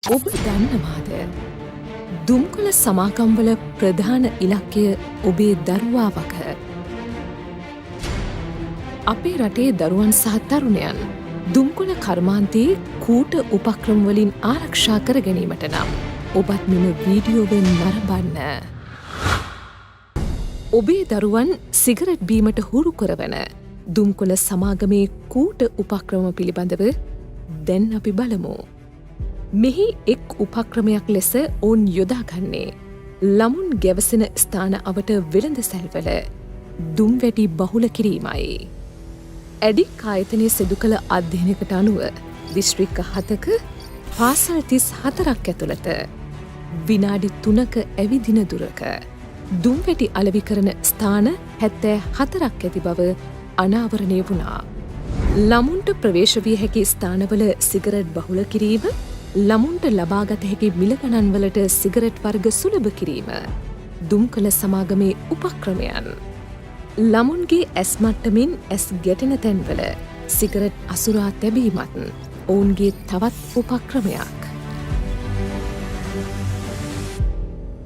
ඔබ දන්නවාද දුම්කොළ සමාගම්වල ප්‍රධාන ඉලක්කය ඔබේ දරුවා වග. අපේ රටේ දරුවන් සහ තරුණයන් දුම්කොළ කර්මාන්තයේ කූට උපක්‍රමවලින් ආරක්ෂා කර ගැනීමට නම් ඔබත් මෙම වීඩියෝවෙන් නරඹන්න. ඔබේ දරුවන් සිගරට් බීමට හුරු කරවන දුම්කොළ සමාගමේ කූට උපක්‍රම පිළිබඳව දැන් අපි බලමු. මෙහි එක් උපක්‍රමයක් ලෙස ඔවුන් යොදාගන්නේ ළමුන් ගැවසෙන ස්ථාන අවට වෙළඳ සැල්වල දුම් වැටි බහුල කිරීමයි. ඇඩික් ආයතනය සිදු කළ අධ්‍යයනයකට අනුව දිස්ත්‍රික්ක 7ක පාසල් 34ක් ඇතුළත විනාඩි 3ක ඇවිදින දුරක දුම් වැටි අලෙවි කරන ස්ථාන 74ක් ඇති බව අනාවරණය වුණා. ළමුන්ට ප්‍රවේශ විය හැකි ස්ථානවල සිගරට් බහුල කිරීම, ළමුන්ට ලබාගත හැකි මිල ගණන්වලට සිගරට් වර්ග සුලභ කිරීම දුම්කොළ සමාගමේ උපක්‍රමයන්. ළමුන්ගේ ඇස් මට්ටමින් ඇස් ගැටෙන තැන්වල සිගරට් අසුරා තැබීමත් ඔවුන්ගේ තවත් උපක්‍රමයක්.